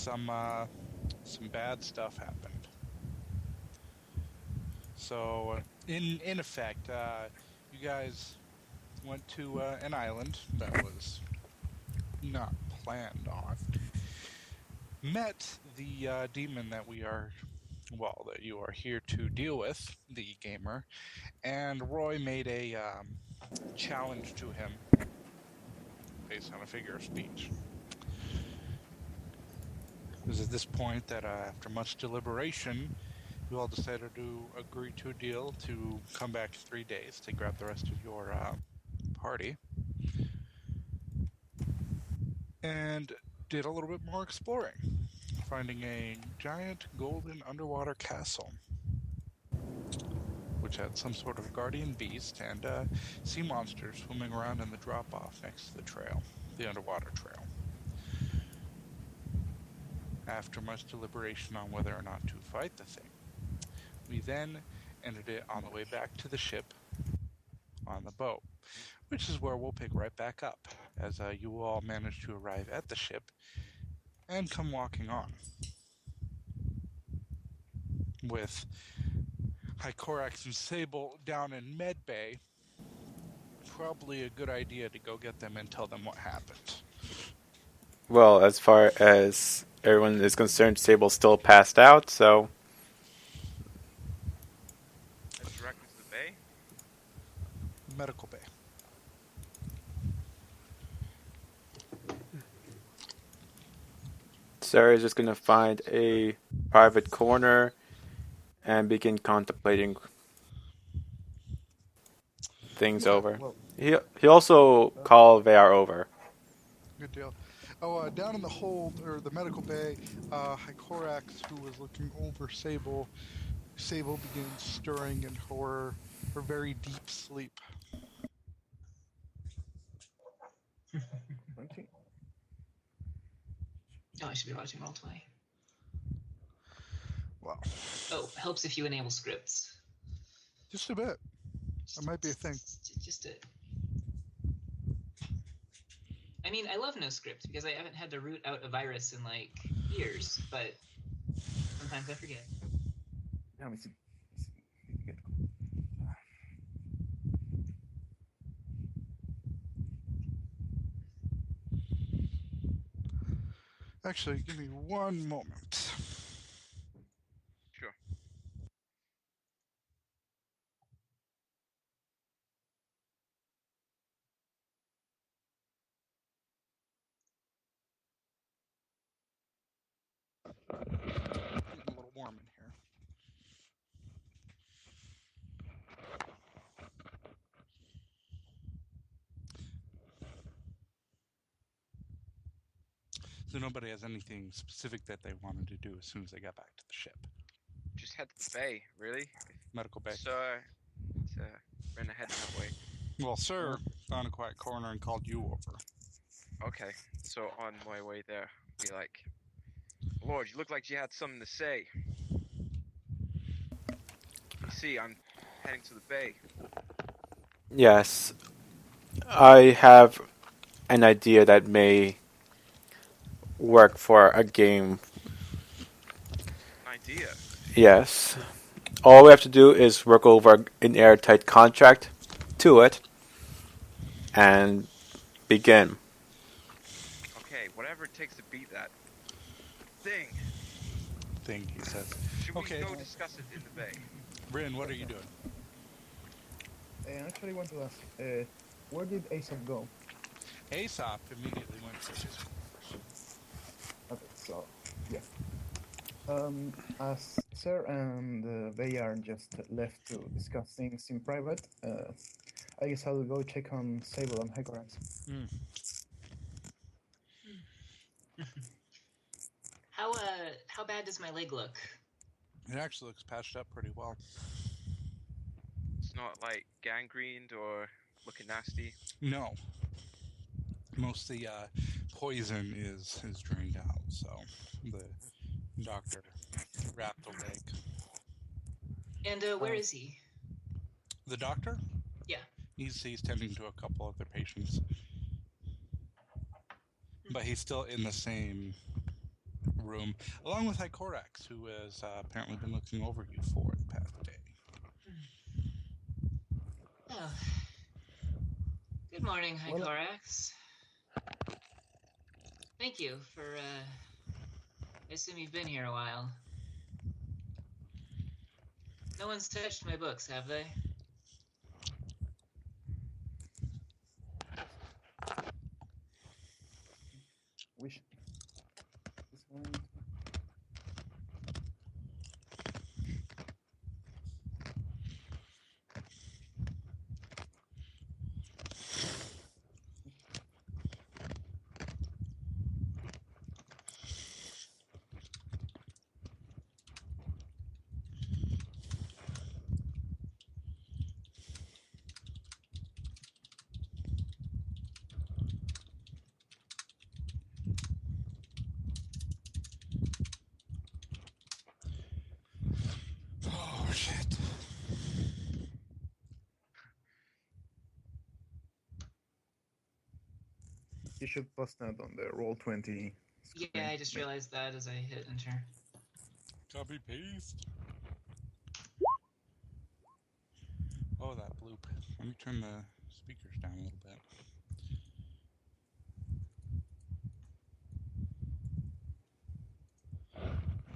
some bad stuff happened. So, in effect, you guys went to an island that was not planned on. Met the demon that that you are here to deal with, the gamer, and Roy made a challenge to him based on a figure of speech. It was at this point that, after much deliberation, you all decided to agree to a deal to come back in 3 days to grab the rest of your party and did a little bit more exploring, finding a giant golden underwater castle, which had some sort of guardian beast and sea monsters swimming around in the drop off next to the trail, the underwater trail. After much deliberation on whether or not to fight the thing, we then ended it on the way back to the ship on the boat, which is where we'll pick right back up, as you all manage to arrive at the ship and come walking on, with Hycorax and Sable down in Med Bay. Probably a good idea to go get them and tell them what happened. Well, as far as everyone is concerned, Sable's still passed out, so... Head directly to the bay? Medical Bay. Sarah's just gonna find a private corner and begin contemplating things over. Well, He also called VR over. good deal. Oh, down in the hold, or the medical bay, Hycorax, who was looking over Sable begins stirring in her very deep sleep. Okay. Oh, I should be watching Roll20. Wow. Oh, helps if you enable scripts. Just a bit. That might be a thing. Just a... I mean, I love no script because I haven't had to root out a virus in like years, but sometimes I forget. Let me see. Good. Actually, give me one moment. Sure. Getting a little warm in here. So nobody has anything specific that they wanted to do as soon as they got back to the ship. Just head to the bay, really? Medical Bay. Sir, ran ahead that way. Well, sir found a quiet corner and called you over. Okay, so on my way there, be like, Lord, you look like you had something to say. You see, I'm heading to the bay. Yes. I have an idea that may work for a game. An idea? Yes. All we have to do is work over an airtight contract to it and begin. Okay, whatever it takes to beat that thing. Thing, he says. Should we Okay. go discuss it in the bay? Bryn, what are you doing? I actually want to ask, where did Aesop go? Aesop immediately went to his Okay, so, yeah. As Sir and Bayard just left to discuss things in private, I guess I'll go check on Sable and Hycorax. How bad does my leg look? It actually looks patched up pretty well. It's not like gangrened or looking nasty. No. Most of the poison is drained out, so the doctor wrapped the leg. And where is he? The doctor? Yeah. He's tending to a couple other patients. But he's still in the same room room, along with Ikorax, who has apparently been looking over you for the past day. Oh. Good morning, Well, Hycorax. Thank you for, I assume you've been here a while. No one's touched my books, have they? wish this one. Oh, shit. You should post that on the Roll20 screen. Yeah, I just realized that as I hit enter. Copy paste. Oh, that bloop. Let me turn the speakers down a little bit.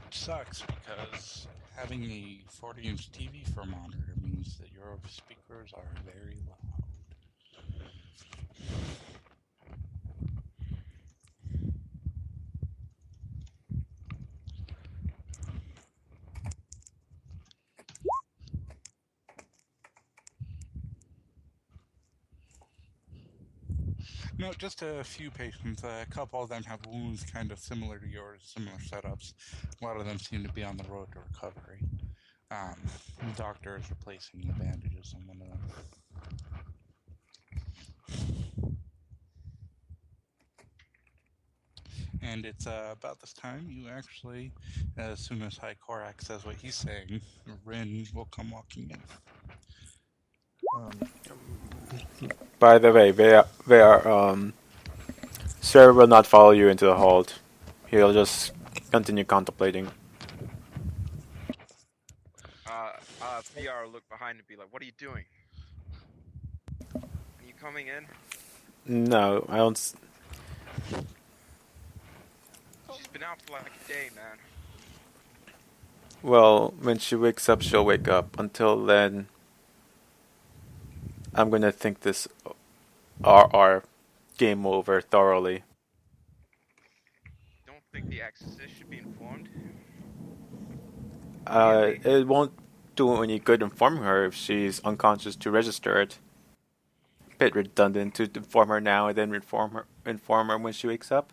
Which sucks because having a 40-inch TV for a monitor means that your speakers are very loud. No, just a few patients. A couple of them have wounds kind of similar to yours, similar setups. A lot of them seem to be on the road to recovery. The doctor is replacing the bandages on one of them. And it's about this time you actually, as soon as High Korak says what he's saying, Rin will come walking in. By the way, Sir will not follow you into the hold. He'll just continue contemplating. VR look behind and be like, "What are you doing? Are you coming in?" No, I don't. She's been out for like a day, man. Well, when she wakes up, she'll wake up. Until then, I'm gonna think this RR game over thoroughly. Don't think the Exorcist should be informed. Really? It won't do any good informing her if she's unconscious to register it. Bit redundant to inform her now and then inform her when she wakes up.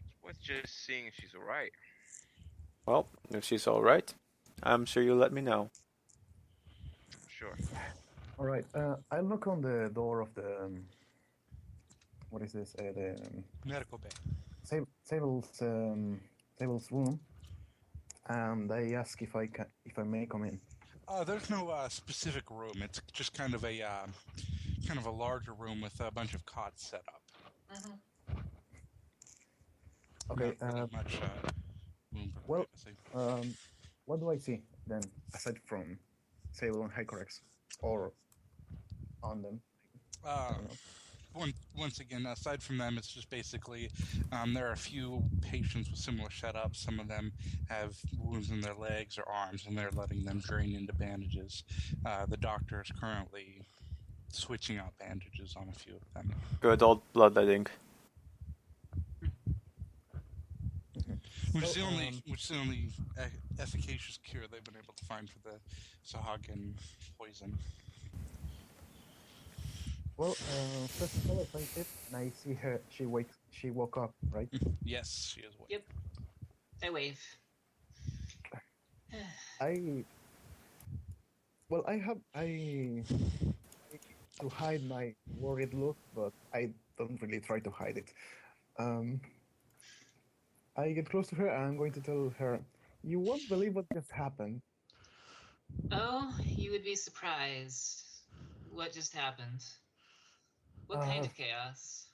It's worth just seeing if she's alright. Well, if she's all right, I'm sure you'll let me know. Sure. All right. I'll knock on the door of the what is this? The Medical bay. Sable's room, and I ask if I may come in. There's no specific room. It's just kind of a larger room with a bunch of cots set up. Okay. Not really much room for Well, privacy. what do I see then aside from Sable and Hycorex, or on them? I don't know. Once again, aside from them, it's just basically there are a few patients with similar setups. Some of them have wounds in their legs or arms, and they're letting them drain into bandages. The doctor is currently switching out bandages on a few of them. Good old bloodletting. Which is the only efficacious cure they've been able to find for the Sahagin poison. Well, first of all, I find it, and I see her. She woke up, right? Yes, she is awake. Yep. I wave. I to hide my worried look, but I don't really try to hide it. I get close to her and I'm going to tell her, "You won't believe what just happened." Oh, you would be surprised. What just happened? What kind of chaos?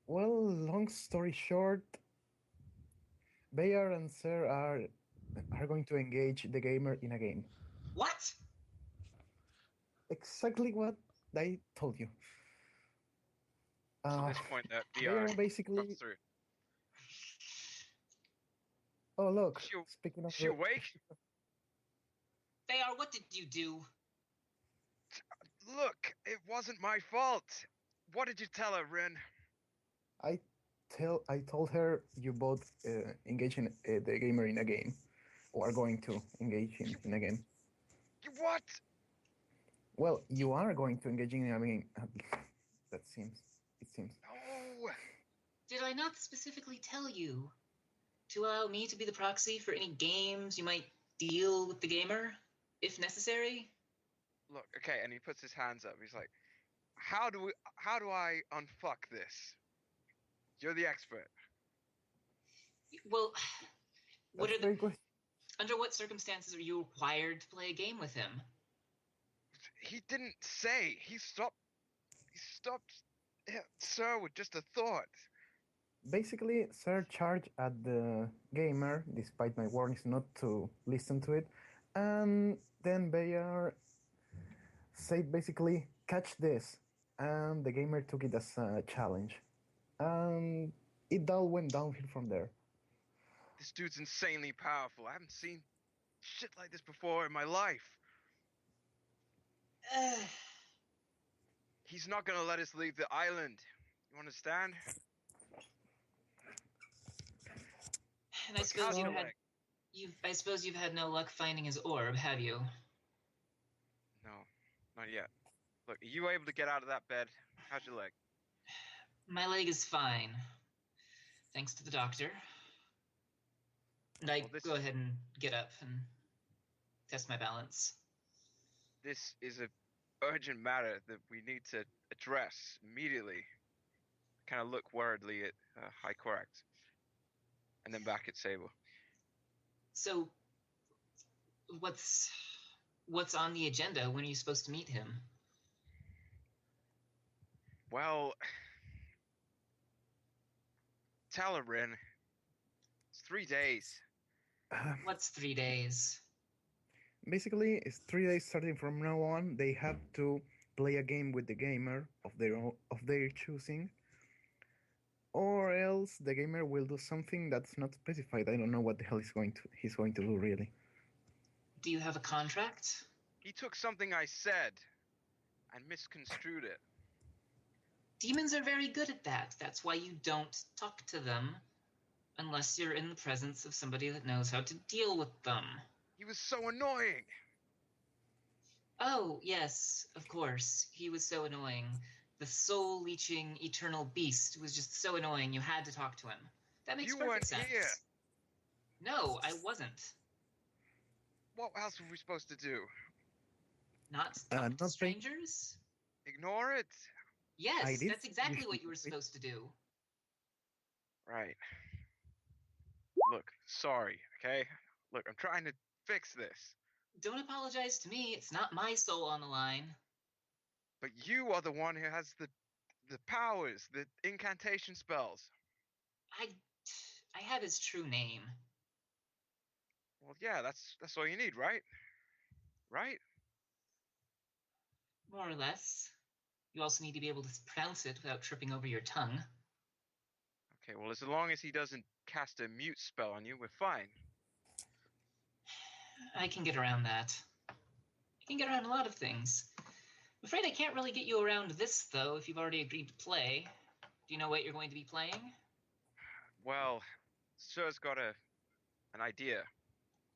Well, long story short, Bayard and Sir are going to engage the gamer in a game. What? Exactly what I told you. So at Uh, this point, that they VR are comes basically. through. Oh look! She, Speaking of she awake? Bayard, what did you do? Look, it wasn't my fault. What did you tell her, Rin? I told her you both engage in the gamer in a game, or are going to engage in a game. You what? Well, you are going to engage in a game. That seems. It seems. No. Did I not specifically tell you to allow me to be the proxy for any games you might deal with the gamer, if necessary? Look, okay, and he puts his hands up. He's like, how do I unfuck this? You're the expert. Well, what That's are very good. under what circumstances are you required to play a game with him? He didn't say. He stopped Sir with just a thought. Basically, Sir charged at the gamer, despite my warnings not to listen to it, and then Bayer said basically, catch this, and the gamer took it as a challenge, and it all went downhill from there. This dude's insanely powerful. I haven't seen shit like this before in my life. He's not gonna let us leave the island. You understand? And I Look, suppose how's you your had leg? I suppose you've had no luck finding his orb, have you? No, not yet. Look, are you able to get out of that bed? How's your leg? My leg is fine, thanks to the doctor. And I Well, go ahead and get up and test my balance. This is a urgent matter that we need to address immediately. Kind of look worriedly at High Corax, and then back at Sable. So, what's on the agenda? When are you supposed to meet him? Well, tell her, Rin. It's 3 days. What's 3 days? Basically, it's 3 days starting from now on. They have to play a game with the gamer of their choosing, or else the gamer will do something that's not specified. I don't know what the hell he's going to do really. Do you have a contract? He took something I said and misconstrued it. Demons are very good at that. That's why you don't talk to them unless you're in the presence of somebody that knows how to deal with them. He was so annoying. Oh, yes, of course. He was so annoying. The soul-leeching eternal beast was just so annoying you had to talk to him. That makes You perfect weren't sense. here. No, I wasn't. What else were we supposed to do? Not talk to nothing. strangers? Ignore it? Yes, did that's exactly usually what you were do it. supposed to do. Right. Look, sorry, okay? Look, I'm trying to fix this. Don't apologize to me. It's not my soul on the line. But you are the one who has the powers, the incantation spells. I have his true name. Well, yeah, that's all you need, right? Right? More or less. You also need to be able to pronounce it without tripping over your tongue. Okay, well, as long as he doesn't cast a mute spell on you, we're fine. I can get around that. I can get around a lot of things. I'm afraid I can't really get you around this, though, if you've already agreed to play. Do you know what you're going to be playing? Well, Sir's got an idea.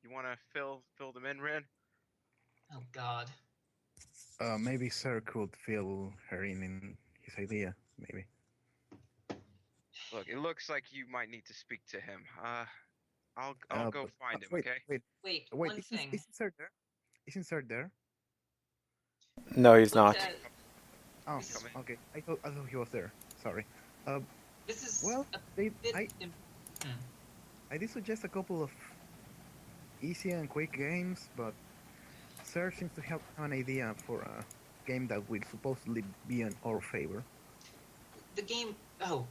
You want to fill them in, Rin? Oh, God. Maybe Sir could fill her in his idea. Maybe. Look, it looks like you might need to speak to him. I'll go But- find him, wait, okay? Wait, Wait, one thing. isn't Sir there? Isn't Sir there? No, he's Look, not. Oh, This is- okay. I thought he was there. Sorry. This is Well, a they, bit... I did suggest a couple of easy and quick games, but Sir seems to have an idea for a game that will supposedly be in our favor. The game... Oh,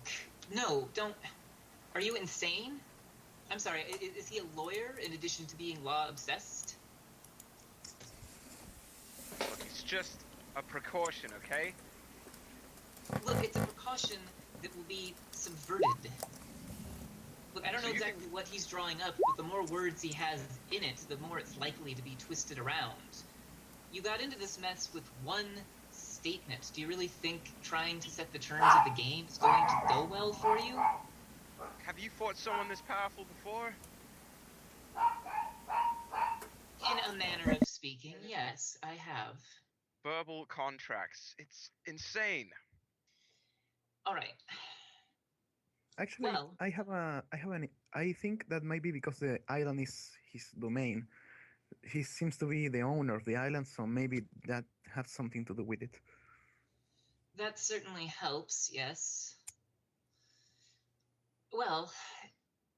no, don't... Are you insane? I'm sorry, is he a lawyer in addition to being law-obsessed? Look, it's just a precaution, okay? Look, it's a precaution that will be subverted. Look, I don't So know you think- exactly what he's drawing up, but the more words he has in it, the more it's likely to be twisted around. You got into this mess with one statement. Do you really think trying to set the terms of the game is going to go well for you? Have you fought someone this powerful before? In a manner of speaking, yes, I have. Verbal contracts. It's insane. All right. Actually, Well, I think that might be because the island is his domain. He seems to be the owner of the island, so maybe that has something to do with it. that certainly helps, yes. Well,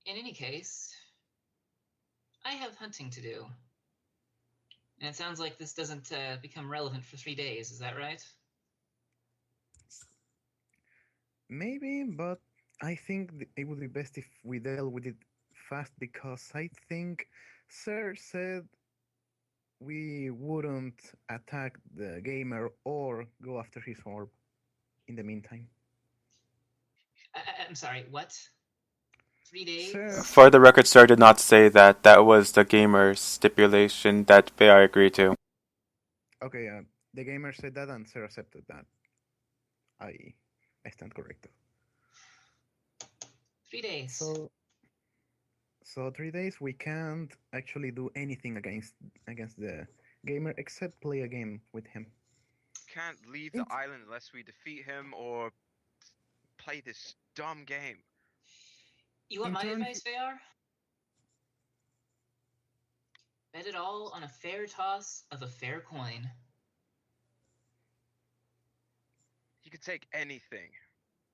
in any case, I have hunting to do. And it sounds like this doesn't become relevant for 3 days, is that right? Maybe, but I think it would be best if we dealt with it fast because I think Sir said we wouldn't attack the gamer or go after his orb in the meantime. I'm sorry, what? 3 days? Sir, For the record, sir did not say that. That was the gamer's stipulation that Bayar agreed to. okay, the gamer said that and Sir accepted that. I stand corrected. 3 days. So 3 days we can't actually do anything against the gamer except play a game with him. Can't leave the island unless we defeat him or play this dumb game. You want in my turn, advice, Vayar? Bet it all on a fair toss of a fair coin. He could take anything.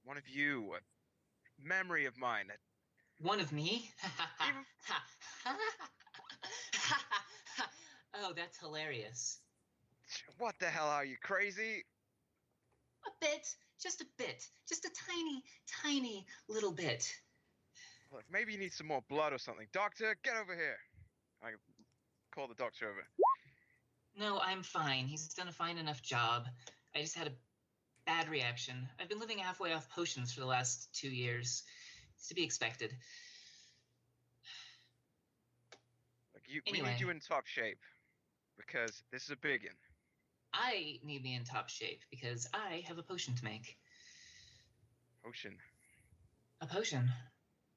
One of you, a memory of mine. One of me? Even- Oh, that's hilarious. What the hell are you, crazy? A bit. Just a tiny, tiny little bit. Look, maybe you need some more blood or something. Doctor, get over here. I call the doctor over. No, I'm fine. He's done a fine enough job. I just had a bad reaction. I've been living halfway off potions for the last 2 years. It's to be expected. Look, we Anyway. need you in top shape. Because this is a biggin. I need me in top shape because I have a potion to make. Potion. A potion.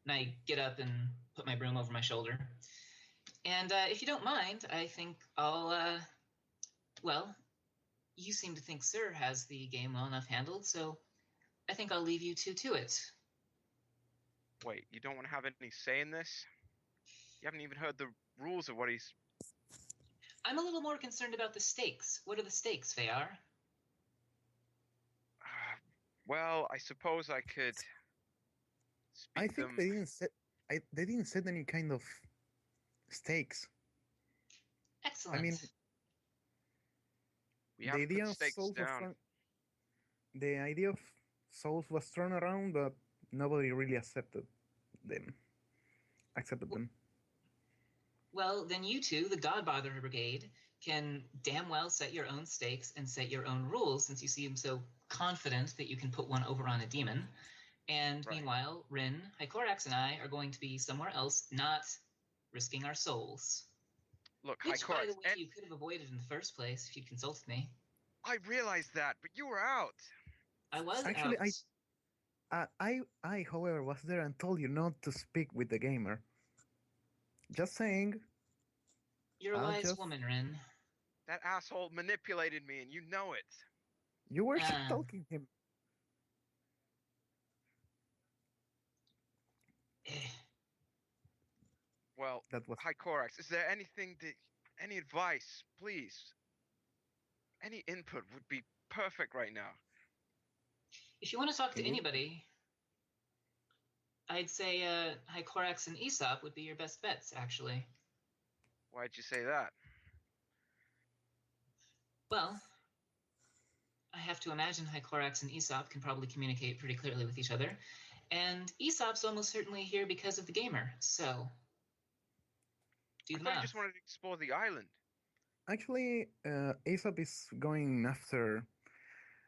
And I get up and put my broom over my shoulder. And if you don't mind, I think I'll, well, you seem to think Sir has the game well enough handled, so I think I'll leave you two to it. Wait, you don't want to have any say in this? You haven't even heard the rules of what he's... I'm a little more concerned about the stakes. What are the stakes, Vayar? Well, I suppose I could... I speak think them... they didn't set any kind of stakes. Excellent. I mean, We have to put stakes down. The idea of souls was thrown around, but nobody really accepted them. Well, then you two, the Godbother Brigade, can damn well set your own stakes and set your own rules, since you seem so confident that you can put one over on a demon. And Right. meanwhile, Rin, Hycorax, and I are going to be somewhere else, not risking our souls. Look, Which, by the Hycorax, way, you could have avoided in the first place if you'd consulted me. I realized that, but you were out. I was Actually, out. I, however, was there and told you not to speak with the gamer. Just saying. You're a I'll wise just- woman, Rin. That asshole manipulated me, and you know it. You were Ah. stalking him. Eh. Well, That was Hycorax, is there anything that... any advice, please? Any input would be perfect right now. If you want to talk to Indeed. anybody, I'd say Hycorax and Aesop would be your best bets, actually. Why'd you say that? Well, I have to imagine Hycorax and Aesop can probably communicate pretty clearly with each other. And Aesop's almost certainly here because of the gamer, so do I the thought you math. just wanted to explore the island. Actually, Aesop is going after.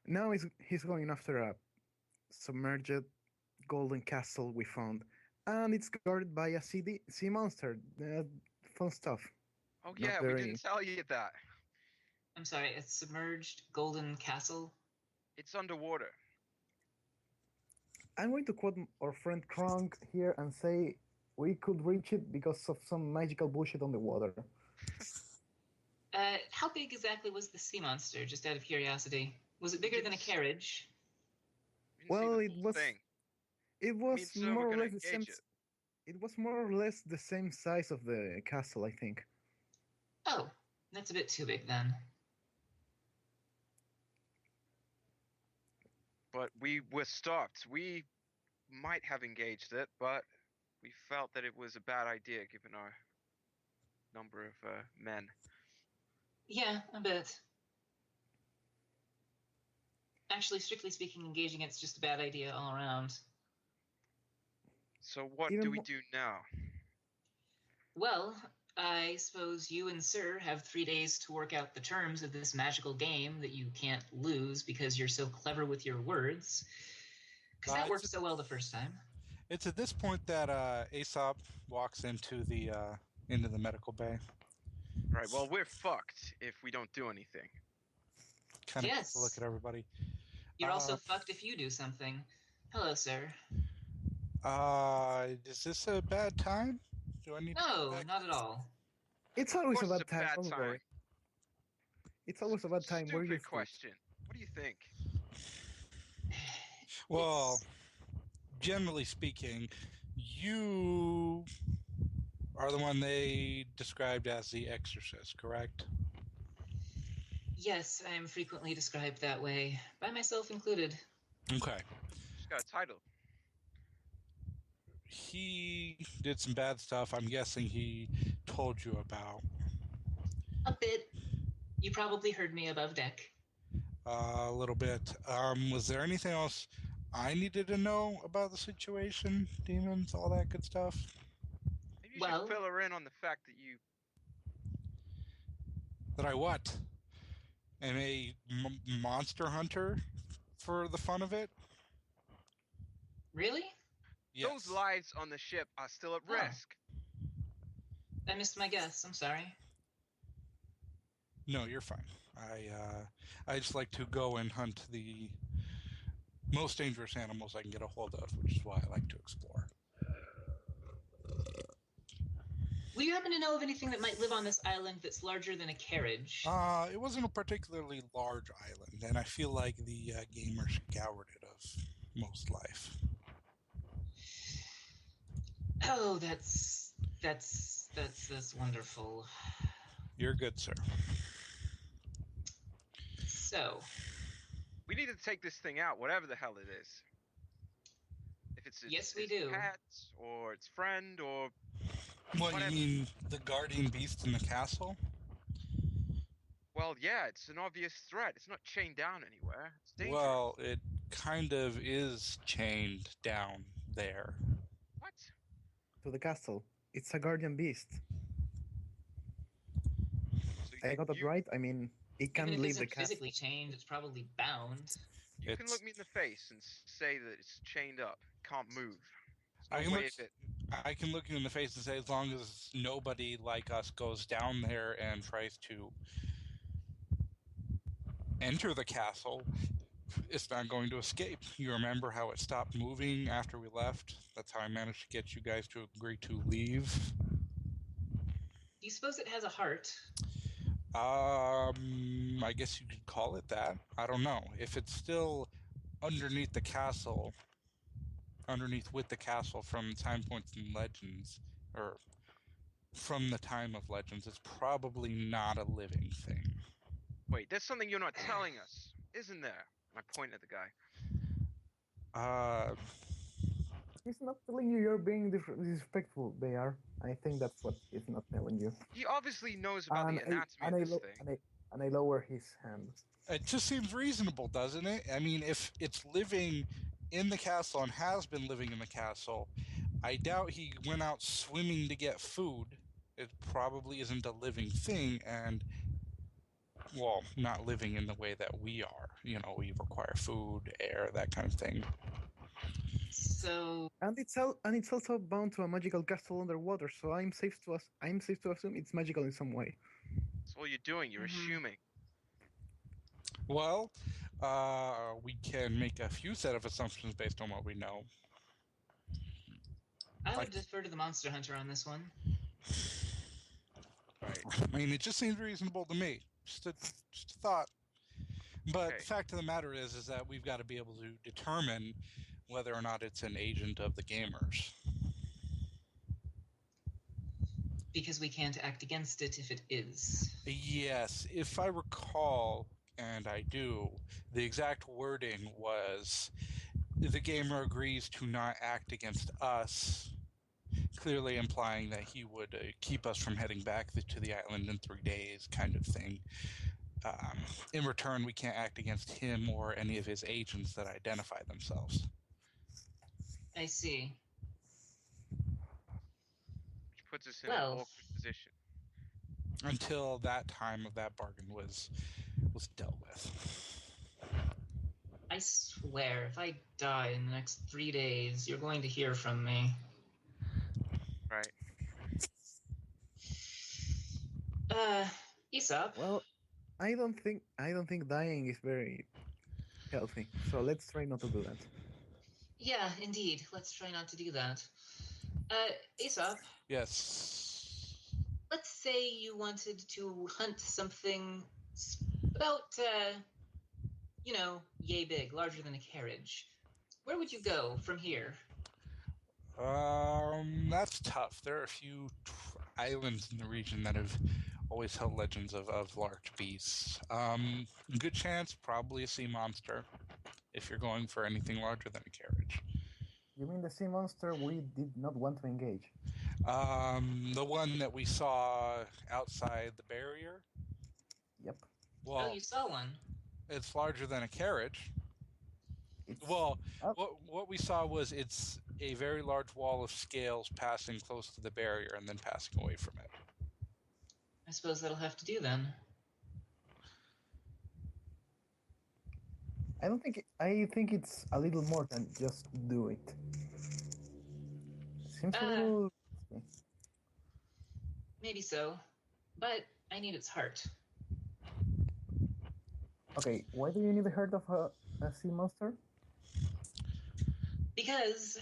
Now he's going after a submerged golden castle we found, and it's guarded by a sea monster. Fun stuff. Oh Not yeah, we very. didn't tell you that. I'm sorry, a submerged golden castle? It's underwater. I'm going to quote our friend Kronk here and say we could reach it because of some magical bullshit on the water. How big exactly was the sea monster, just out of curiosity? Was it bigger than a It's- carriage? We didn't see Well, the it full was. thing. It Me and was Sir were more or gonna less the same. engage it. It was more or less the same size of the castle, I think. Oh, that's a bit too big then. But we were stopped. We might have engaged it, but we felt that it was a bad idea given our number of men. Yeah, a bit. Actually, strictly speaking, engaging it's just a bad idea all around. So what Even do we mo- do now? Well, I suppose you and Sir have 3 days to work out the terms of this magical game that you can't lose because you're so clever with your words. Because that worked so well the first time. It's at this point that Aesop walks into the medical bay. Right, well, we're fucked if we don't do anything. Kind of Yes. look at everybody. You're also fucked if you do something. Hello, Sir. Is this a bad time? Do I need to No, go back? not at all. It's Of always course a it's bad time. Don't worry. It's always a bad time. We're Stupid used to it. question. What do you think? Well, It's- generally speaking, you are the one they described as the exorcist, correct? Yes, I am frequently described that way, by myself included. Okay. Just got a title. He did some bad stuff. I'm guessing he told you about. A bit. You probably heard me above deck. A little bit. Was there anything else I needed to know about the situation? Demons, all that good stuff? Maybe you Well- should fill her in on the fact that you... That I what? Am a monster hunter for the fun of it? Really? Yes. Those lives on the ship are still at Oh. risk. I missed my guess. I'm sorry. No, you're fine. I just like to go and hunt the most dangerous animals I can get a hold of, which is why I like to explore. Will you happen to know of anything that might live on this island that's larger than a carriage? It wasn't a particularly large island, and I feel like the gamer scoured it of most life. Oh, that's wonderful. You're good, sir. So, We need to take this thing out, whatever the hell it is. If it's Yes, we its do. pet, or its friend, or... What, Whatever. you mean the guardian beast in the castle? Well, yeah, it's an obvious threat. It's not chained down anywhere. It's dangerous. Well, it kind of is chained down there. What? To the castle. It's a guardian beast. So I got it you- right. I mean, it can even if it leave the isn't castle. physically chained, it's probably bound. You can It's- look me in the face and say that it's chained up, can't move. I There's can no way look- of it. I can look you in the face and say, as long as nobody like us goes down there and tries to enter the castle, it's not going to escape. You remember how it stopped moving after we left? That's how I managed to get you guys to agree to leave. Do you suppose it has a heart? I guess you could call it that. I don't know. If it's still underneath the castle, underneath with the castle from time points in Legends, or from the time of Legends, it's probably not a living thing. Wait, there's something you're not telling us, isn't there? And I point at the guy. He's not telling you you're being disrespectful. They are. I think that's what he's not telling you. He obviously knows about the anatomy and of I this lo- thing. and I lower his hand. It just seems reasonable, doesn't it? I mean, if it's living in the castle and has been living in the castle. I doubt he went out swimming to get food. It probably isn't a living thing, and, well, not living in the way that we are. We require food, air, that kind of thing. So, And it's also bound to a magical castle underwater, so I'm safe to assume it's magical in some way. So what you're doing, you're assuming. Well, we can make a few set of assumptions based on what we know. I would defer to the monster hunter on this one. Right. I mean, it just seems reasonable to me. Just a thought. But Okay. the fact of the matter is that we've got to be able to determine whether or not it's an agent of the gamers. Because we can't act against it if it is. Yes, if I recall, and I do, the exact wording was the gamer agrees to not act against us, clearly implying that he would keep us from heading back to the island in 3 days, kind of thing. In return, we can't act against him or any of his agents that identify themselves. I see. Which puts us in an Well, awkward position. Until that time of that bargain was dealt with. I swear, if I die in the next 3 days, you're going to hear from me. Right. Aesop. Well, I don't think dying is very healthy, so let's try not to do that. Yeah, indeed. Let's try not to do that. Aesop. Yes. Let's say you wanted to hunt something about, yay big, larger than a carriage. Where would you go from here? That's tough. There are a few islands in the region that have always held legends of large beasts. Good chance, probably a sea monster, if you're going for anything larger than a carriage. You mean the sea monster we did not want to engage? The one that we saw outside the barrier? Yep. Well, you saw one. It's larger than a carriage. It's Well, up. what we saw was it's a very large wall of scales passing close to the barrier and then passing away from it. I suppose that'll have to do then. I think it's a little more than just do it. Seems a little. Maybe so, but I need its heart. Okay, why do you need the heart of a sea monster? Because,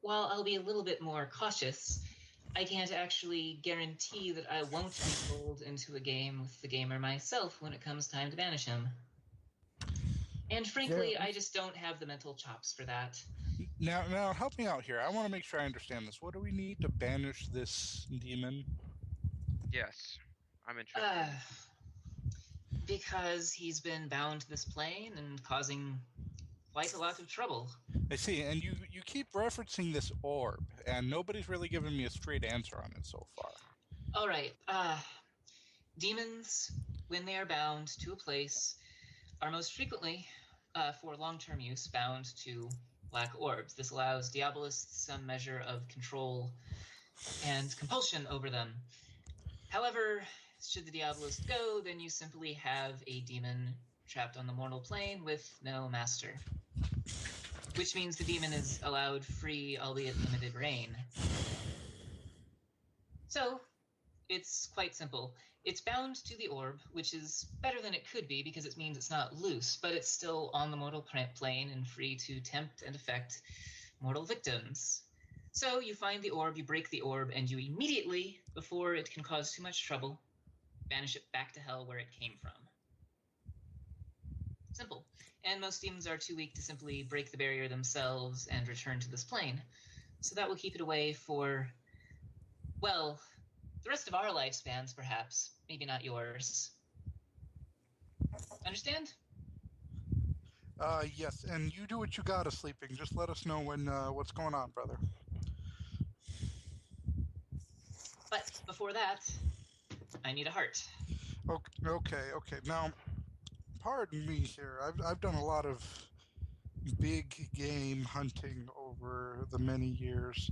while I'll be a little bit more cautious, I can't actually guarantee that I won't be pulled into a game with the gamer myself when it comes time to banish him. And frankly, I just don't have the mental chops for that. Now, help me out here. I want to make sure I understand this. What do we need to banish this demon? Yes, I'm interested. Because he's been bound to this plane and causing quite a lot of trouble. I see, and you keep referencing this orb, and nobody's really given me a straight answer on it so far. All right. Demons, when they are bound to a place, are most frequently, for long-term use, bound to black orbs. This allows Diabolists some measure of control and compulsion over them. However, should the Diabolist go, then you simply have a demon trapped on the mortal plane with no master. Which means the demon is allowed free, albeit limited, reign. So, it's quite simple. It's bound to the orb, which is better than it could be because it means it's not loose, but it's still on the mortal plane and free to tempt and affect mortal victims. So you find the orb, you break the orb, and you immediately, before it can cause too much trouble, banish it back to hell where it came from. Simple. And most demons are too weak to simply break the barrier themselves and return to this plane. So that will keep it away for, well, the rest of our lifespans, perhaps. Maybe not yours. Understand? Yes, and you do what you gotta, Sleeping. Just let us know when what's going on, brother. But before that, I need a heart. Okay. Now, pardon me here. I've done a lot of big game hunting over the many years,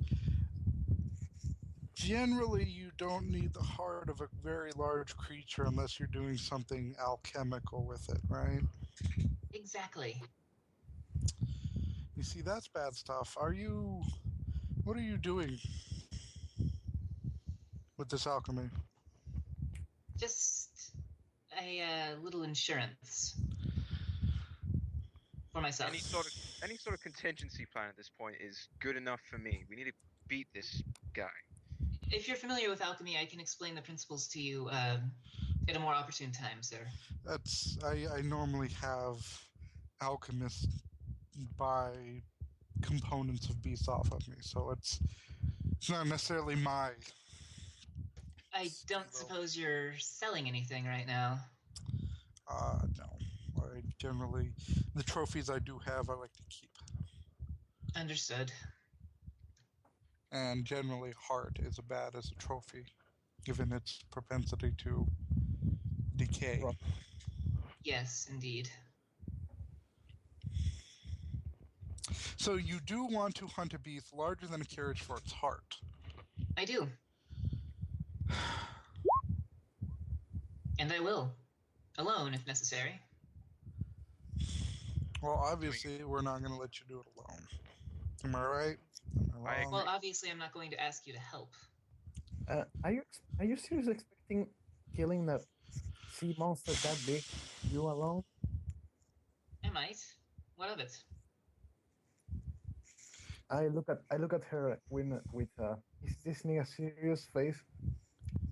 generally you don't need the heart of a very large creature unless you're doing something alchemical with it, right? Exactly. You see, that's bad stuff. What are you doing with this alchemy? Just a little insurance for myself. Any sort of contingency plan at this point is good enough for me. We need to beat this guy. If you're familiar with alchemy, I can explain the principles to you at a more opportune time, sir. I normally have alchemists buy components of beasts off of me, so it's not necessarily my I don't stilo. suppose you're selling anything right now. No. I generally, the trophies I do have, I like to keep. Understood. And generally, heart is bad as a trophy, given its propensity to decay. Right. Yes, indeed. So you do want to hunt a beast larger than a carriage for its heart. I do. And I will. Alone, if necessary. Well, obviously, we're not going to let you do it alone. Am I right? Am I I wrong? Well, obviously, I'm not going to ask you to help. Are you seriously expecting killing that sea monster that big, you alone? I might. What of it? I look at her with is this nigga serious face?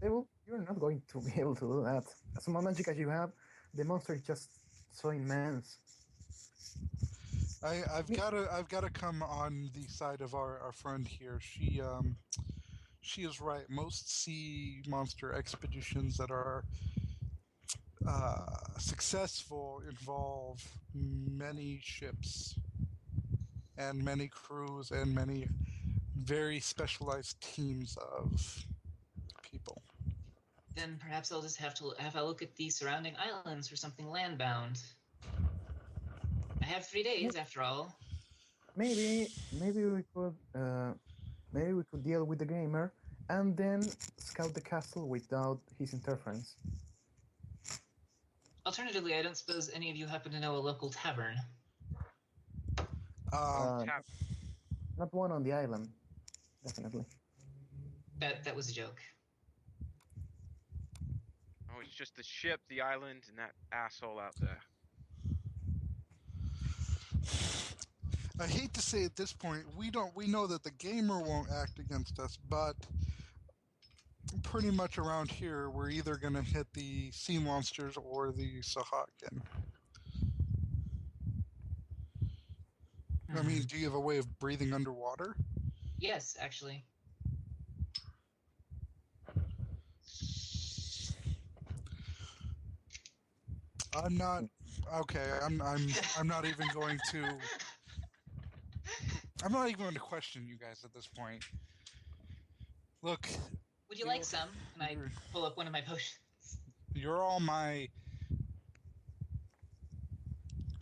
Say, well, you're not going to be able to do that. As much magic as you have, the monster is just so immense. I've got to come on the side of our friend here. She is right. Most sea monster expeditions that are successful involve many ships and many crews and many very specialized teams of people. Then perhaps I'll just have to have a look at the surrounding islands for something landbound. I have 3 days, after all. Maybe maybe we could deal with the gamer and then scout the castle without his interference. Alternatively, I don't suppose any of you happen to know a local tavern. tap. Not one on the island, definitely. That was a joke. Oh, it's just the ship, the island, and that asshole out there. I hate to say at this point, we know that the gamer won't act against us, but pretty much around here, we're either going to hit the sea monsters or the Sahakin. I mean, do you have a way of breathing underwater? Yes, actually. I'm not. Okay, I'm not even going to. I'm not even going to question you guys at this point. Look, Would you like some? And I pull up one of my potions. you're all my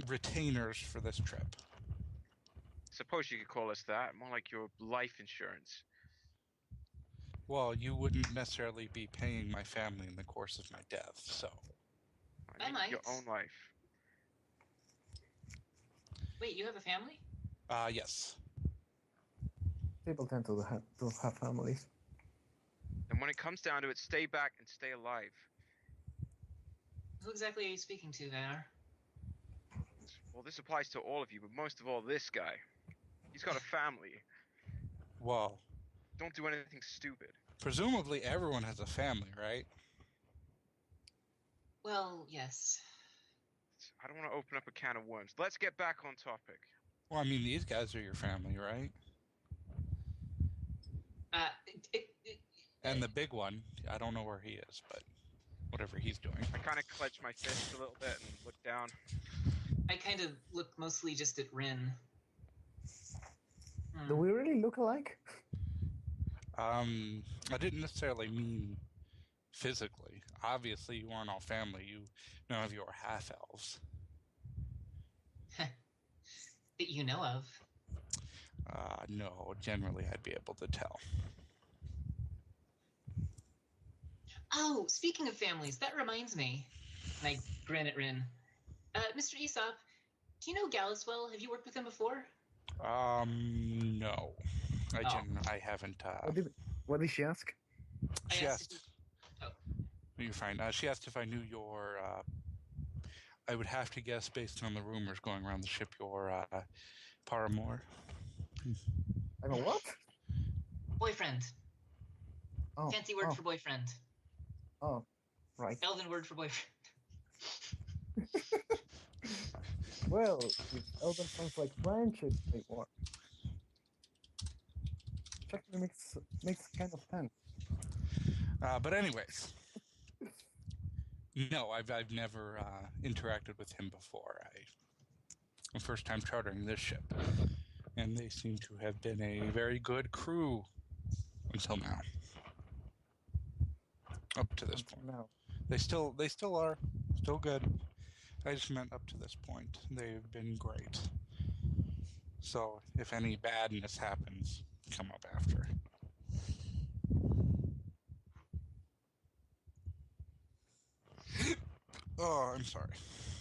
retainers for this trip. Suppose you could call us that. More like your life insurance. Well, you wouldn't necessarily be paying my family in the course of my death, so. I might. Your own life. Wait, you have a family? Yes. People tend to have families. And when it comes down to it, stay back and stay alive. Who exactly are you speaking to, Vanar? Well, this applies to all of you, but most of all this guy. He's got a family. Well, Don't do anything stupid. presumably everyone has a family, right? Well, yes. I don't want to open up a can of worms. Let's get back on topic. Well, I mean, these guys are your family, right? And the big one, I don't know where he is, but whatever he's doing. I kind of clench my fist a little bit and look down. I kind of look mostly just at Rin. Do we really look alike? I didn't necessarily mean physically. Obviously, you aren't all family. None of you are half elves. That you know of. No, generally I'd be able to tell. Oh, speaking of families, that reminds me. And I grin at Rin. Mr. Aesop, do you know Galiswell? Have you worked with him before? No. I haven't. What did she ask? I She asked if asked. you... Oh. You're fine. She asked if I knew your. I would have to guess based on the rumors going around the ship. Your paramour. I know what? Boyfriend. Oh, Fancy word for boyfriend. Oh, right. Elven word for boyfriend. Well, if Elven sounds like French, it works. Which actually makes kind of sense. But anyways, no, I've never interacted with him before. I'm first time chartering this ship, and they seem to have been a very good crew until now. Up to this point, Now, they still are still good. I just meant up to this point, they've been great. So if any badness happens, come up after. Oh, I'm sorry.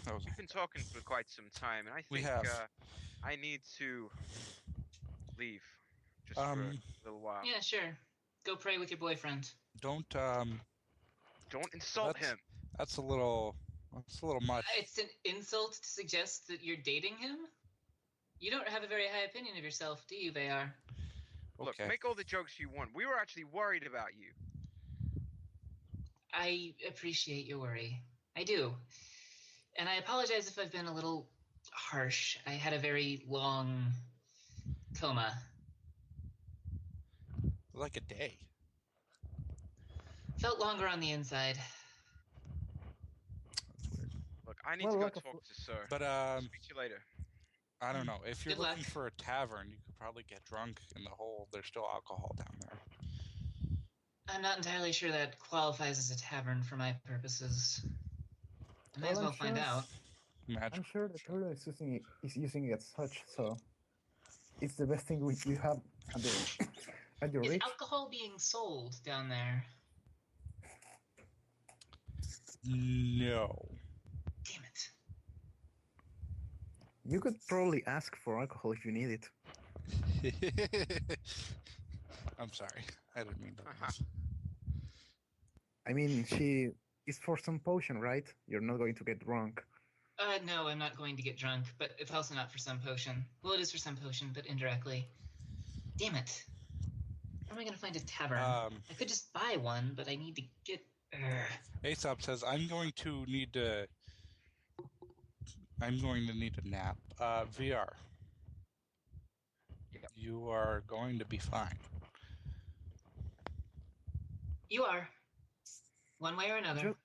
That was. We've been talking for quite some time, and I We think have. I need to leave just for a little while. Yeah, sure. Go pray with your boyfriend. Don't Don't insult him. That's a little much. It's an insult to suggest that you're dating him? You don't have a very high opinion of yourself, do you, Bayar? Look, Okay. make all the jokes you want. We were actually worried about you. I appreciate your worry. I do. And I apologize if I've been a little harsh. I had a very long coma. Like a day. Felt longer on the inside. That's weird. Look, I need Well, to go like a talk to Sir. But Speak to you later. I don't know. If you're Good luck. looking for a tavern, you could probably get drunk in the hole. There's still alcohol down there. I'm not entirely sure that qualifies as a tavern for my purposes. Might as well find out. Magic. I'm sure the turtle is using it as such, so it's the best thing you have at your Is reach. alcohol being sold down there? No. Damn it. You could probably ask for alcohol if you need it. I'm sorry. I didn't mean to. I mean, it's for some potion, right? You're not going to get drunk. No, I'm not going to get drunk, but it's also not for some potion. Well, it is for some potion, but indirectly. Damn it. Where am I going to find a tavern? I could just buy one, but I need to get... Aesop says, I'm going to need a nap. VR. Yep. You are going to be fine. You are. One way or another.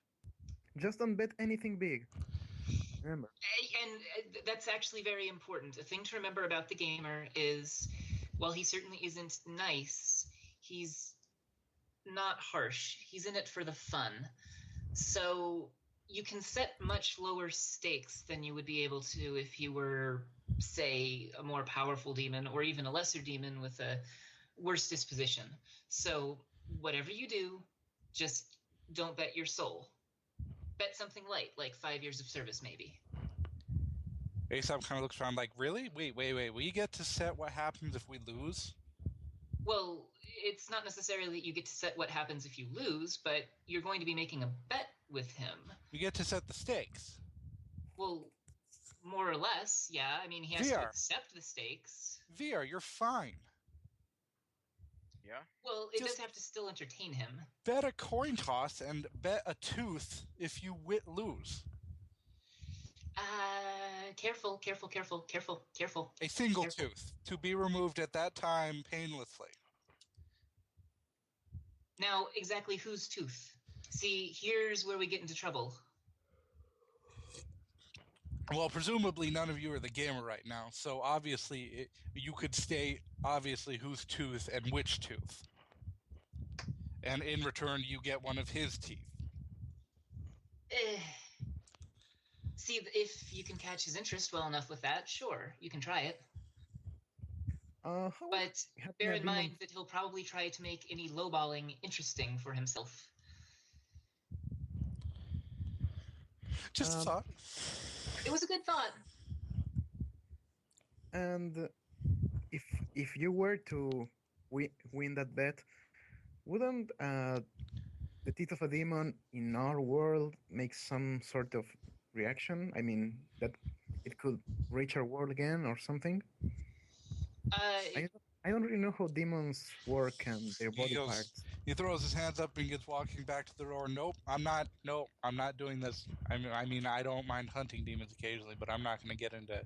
Just don't bet anything big. Remember. And that's actually very important. A thing to remember about the gamer is, while he certainly isn't nice, he's not harsh. He's in it for the fun. So you can set much lower stakes than you would be able to if you were, say, a more powerful demon or even a lesser demon with a worse disposition. So whatever you do, just don't bet your soul. Bet something light, like 5 years of service, maybe. Aesop kind of looks around like, really? Wait. We get to set what happens if we lose? Well, it's not necessarily that you get to set what happens if you lose, but you're going to be making a bet with him. You get to set the stakes. Well, more or less, yeah. I mean, he has to accept the stakes. VR, you're fine. Yeah? Well, it does have to still entertain him. Bet a coin toss and bet a tooth if you lose. Careful. A single tooth to be removed at that time painlessly. Now, exactly whose tooth? See, here's where we get into trouble. Well, presumably none of you are the gamer right now, so obviously you could state obviously whose tooth and which tooth. And in return, you get one of his teeth. See, if you can catch his interest well enough with that, sure, you can try it. How about But having bear a in demon? mind that he'll probably try to make any lowballing interesting for himself. Just a Um, thought. It was a good thought. And if you were to win that bet, wouldn't the teeth of a demon in our world make some sort of reaction? I mean, that it could reach our world again or something? I don't really know how demons work and their body parts. He throws his hands up and gets walking back to the door. Nope, I'm not doing this. I mean, I don't mind hunting demons occasionally, but I'm not going to get into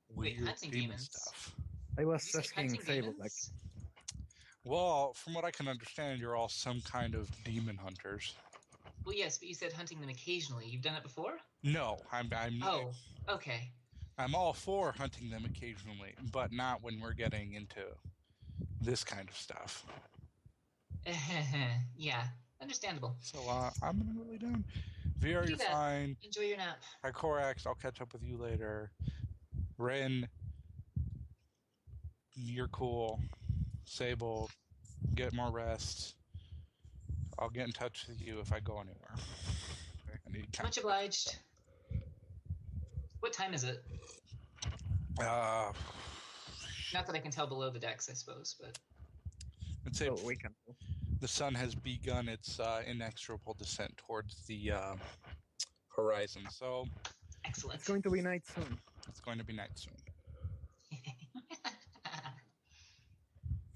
Wait, weird hunting demon demons? stuff. I Did was you say asking hunting Sable, demons? Well, from what I can understand, you're all some kind of demon hunters. Well, yes, but you said hunting them occasionally. You've done it before? No, Oh, okay. I'm all for hunting them occasionally, but not when we're getting into this kind of stuff. Yeah, understandable. So I'm really down. VR, Do you're that. fine. Enjoy your nap. Hi, Korax, I'll catch up with you later. Ren, you're cool. Sable, get more rest. I'll get in touch with you if I go anywhere. I need Much obliged. What time is it? Uh, Not that I can tell below the decks, I suppose, but I'd say So we can. the sun has begun its inexorable descent towards the horizon. So excellent. It's going to be night soon. it's going to be night soon.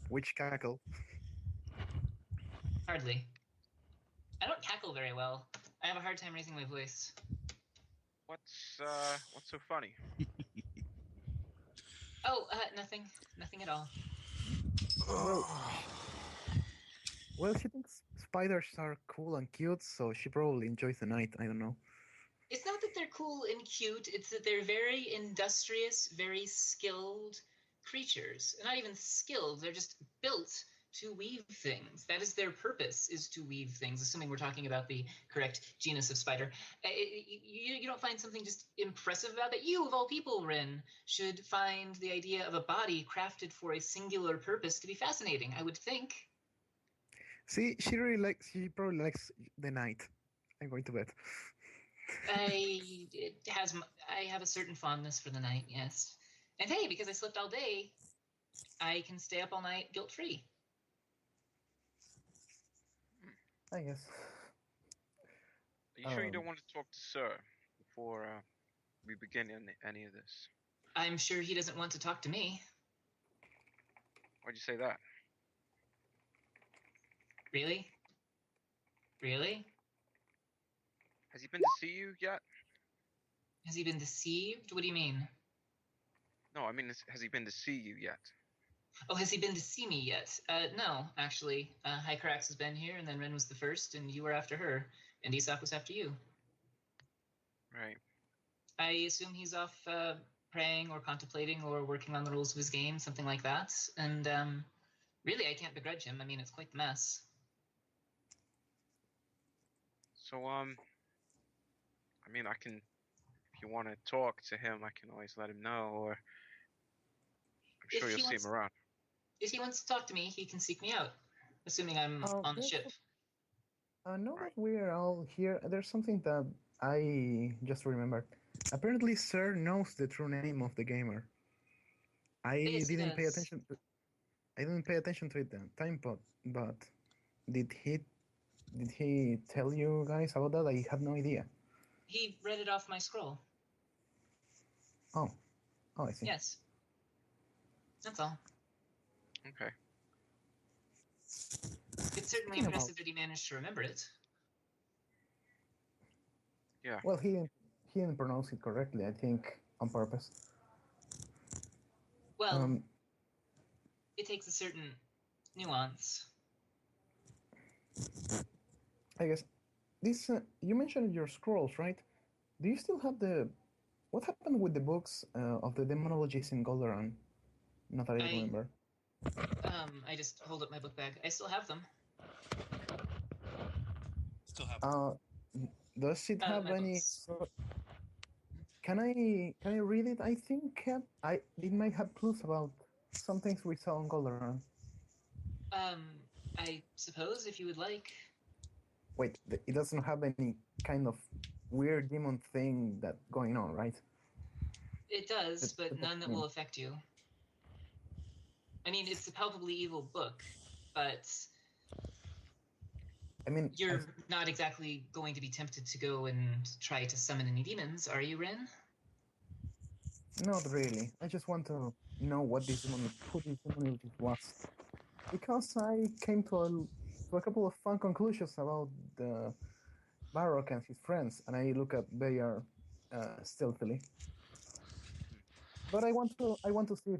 Which cackle? Hardly. I don't cackle very well. I have a hard time raising my voice. What's so funny? Oh, nothing. Nothing at all. Well, she thinks spiders are cool and cute, so she probably enjoys the night. I don't know. It's not that they're cool and cute, it's that they're very industrious, very skilled creatures. Not even skilled, they're just built to weave things. That is their purpose, is to weave things, assuming we're talking about the correct genus of spider. You don't find something just impressive about that? You, of all people, Rin, should find the idea of a body crafted for a singular purpose to be fascinating, I would think. See, she probably likes the night. I'm going to bet. I have a certain fondness for the night, yes. And hey, because I slept all day, I can stay up all night guilt-free. I guess. Are you sure you don't want to talk to Sir before we begin any of this? I'm sure he doesn't want to talk to me. Why'd you say that? Really? Really? Has he been to see you yet? Has he been deceived? What do you mean? No, I mean, has he been to see you yet? Oh, has he been to see me yet? No, actually. Hycrax has been here, and then Ren was the first, and you were after her, and Isak was after you. Right. I assume he's off praying or contemplating or working on the rules of his game, something like that. And really, I can't begrudge him. I mean, it's quite the mess. So, I mean, I can, if you want to talk to him, I can always let him know, or I'm sure you'll see him around. If he wants to talk to me, he can seek me out, assuming I'm on the ship. Now that we're all here, there's something that I just remembered. Apparently, Sir knows the true name of the gamer. I didn't pay attention to it then time, but did he tell you guys about that? I have no idea. He read it off my scroll. Oh, I see. Yes. That's all. Okay. It's certainly impressive that he managed to remember it. Yeah. Well, he didn't pronounce it correctly, I think, on purpose. Well, it takes a certain nuance. I guess this you mentioned your scrolls, right? Do you still have what happened with the books of the demonologies in Goldoran? Not that I remember. I just hold up my book bag. I still have them. Still have them. Does it have any? Can I read it? I think it might have clues about some things we saw on Golden. Um, I suppose if you would like. Wait, it doesn't have any kind of weird demon thing that going on, right? It does, but That's what none I that mean. will affect you. I mean, it's a palpably evil book, but I mean, you're not exactly going to be tempted to go and try to summon any demons, are you, Ren? not really. I just want to know what who this demon was, because I came to a couple of fun conclusions about the Baroque and his friends, and I look at Bayard stealthily. But I want to see if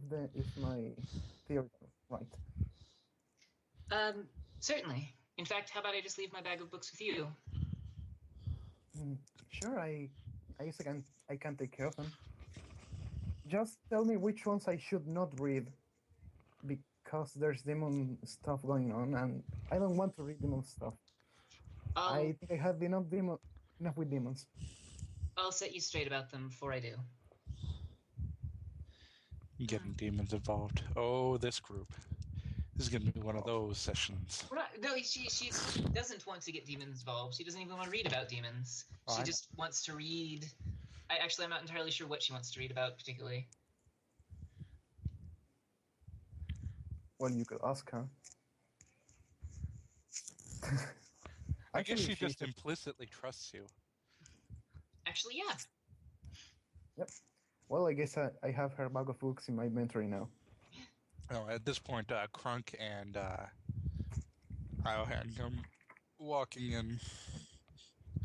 my theory is right. Certainly. In fact, how about I just leave my bag of books with you? Mm, sure, I guess I can take care of them. Just tell me which ones I should not read, because there's demon stuff going on, and I don't want to read demon stuff. I'll I think I have enough with demons. I'll set you straight about them before I do. Getting demons involved. Oh, this group. This is going to be one of those sessions. No, she doesn't want to get demons involved. She doesn't even want to read about demons. Oh, She I just wants to read. I'm not entirely sure what she wants to read about particularly. Well, you could ask her. I guess she she's just implicitly trusts you. Actually, yeah. Yep. Well, I guess I have her bag of books in my inventory now. Oh, at this point, Crunk and Iohan come walking in.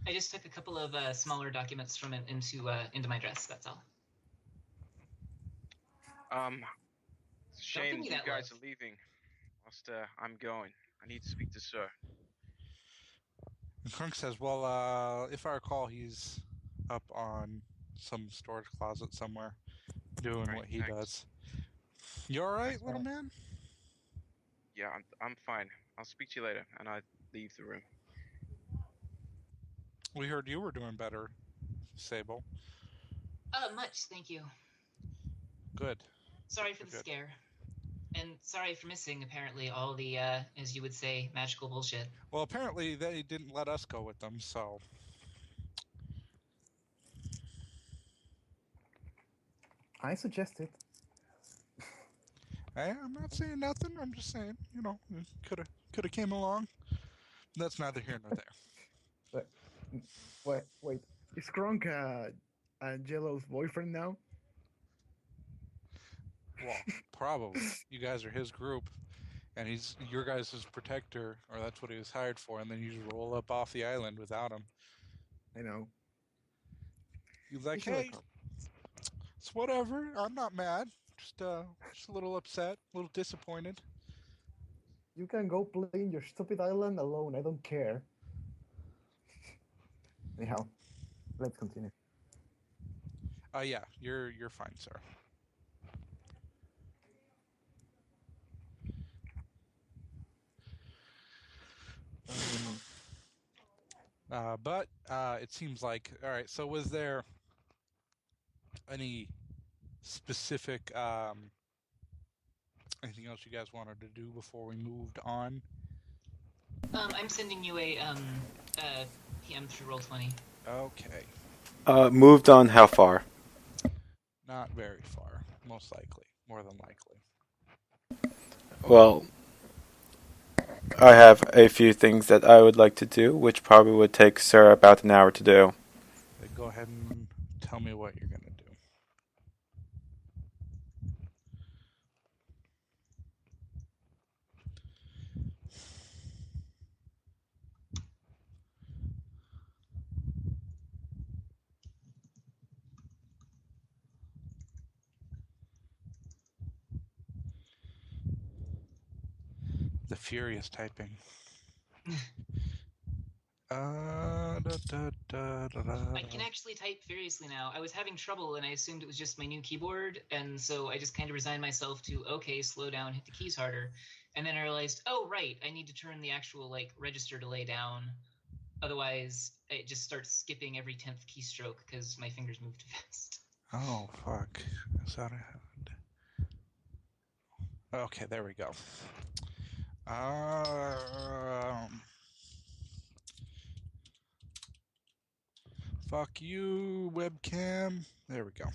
I just took a couple of smaller documents from it into my dress. That's all. It's a shame me you that guys look. are leaving. Whilst I'm going. I need to speak to Sir. And Crunk says, well, if I recall, he's up on some storage closet somewhere doing Right, what he thanks. does. You alright, That's little all. man? Yeah, I'm fine. I'll speak to you later, and I leave the room. We heard you were doing better, Sable. Much, thank you. Good. Sorry for the Good. scare. And sorry for missing, apparently, all the, as you would say, magical bullshit. Well, apparently they didn't let us go with them, so... I suggested. Hey, I'm not saying nothing. I'm just saying, could have came along. That's neither here nor there. Wait. Is Kronk a Jello's boyfriend now? Well, probably. You guys are his group, and he's your guys' protector, or that's what he was hired for, and then you just roll up off the island without him. I know. He's like, Usually hey, it's whatever. I'm not mad. Just a little upset, a little disappointed. you can go play in your stupid island alone. I don't care. Anyhow, let's continue. Yeah, you're fine, sir. But it seems like, all right, so was there any specific anything else you guys wanted to do before we moved on? I'm sending you a PM through Roll20. Okay. Moved on how far? Not very far, most likely. More than likely. Well, I have a few things that I would like to do, which probably would take Sir about an hour to do. Then go ahead and tell me what you're going to do. The furious typing. I can actually type furiously now. I was having trouble, and I assumed it was just my new keyboard, and so I just kind of resigned myself to, okay, slow down, hit the keys harder. And then I realized, oh, right, I need to turn the actual, register delay down. Otherwise, it just starts skipping every 10th keystroke because my fingers move too fast. Oh, fuck. Is that okay, there we go. Fuck you, webcam. There we go.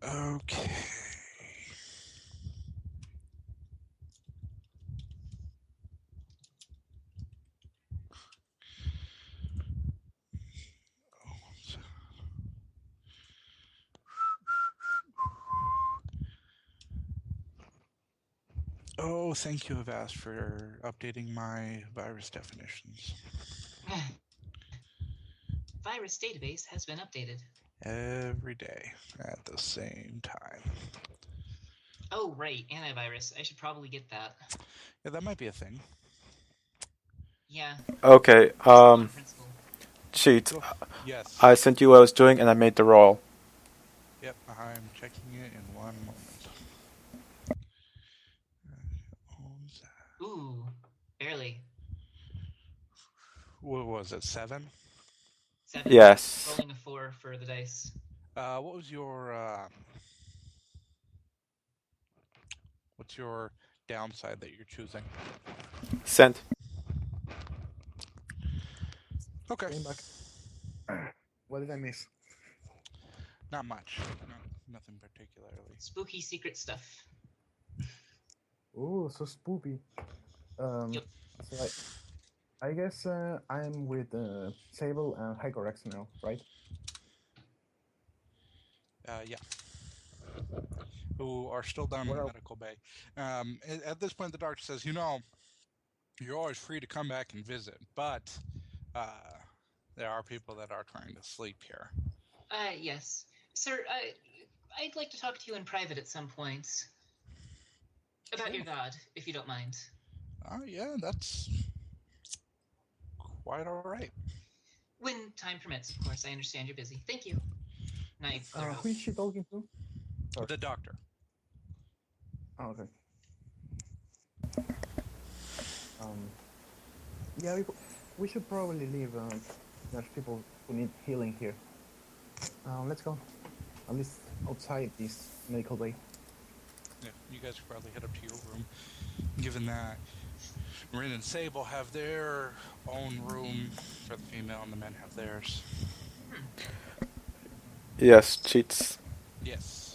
Okay. Oh, thank you, Avast, for updating my virus definitions. Virus database has been updated. Every day at the same time. Oh, right, antivirus. I should probably get that. Yeah, that might be a thing. Yeah. Okay, Just on principle. Cheat. Yes. I sent you what I was doing and I made the roll. Yep, I'm checking it in one moment. Ooh, barely. What was it, 7? 7. Yes. Rolling a 4 for the dice. What was your what's your downside that you're choosing? Sent. Okay. Came back. What did I miss? Not much. Nothing particularly. Spooky secret stuff. Oh, so spoopy. Yep. So I guess I'm with Sable and Hycorex now, right? Yeah. Who are still down in Where the are- medical bay. At this point, the doctor says, you're always free to come back and visit, but there are people that are trying to sleep here. Yes. Sir, I'd like to talk to you in private at some point. About your god, if you don't mind. Yeah, that's quite all right. When time permits, of course. I understand you're busy. Thank you. Night, who is she talking to? Sorry. The doctor. Oh, okay. Yeah, we should probably leave. There's people who need healing here. Let's go. At least outside this medical bay. Yeah, you guys could probably head up to your room, given that Rin and Sable have their own room for the female and the men have theirs. Yes, cheats. Yes.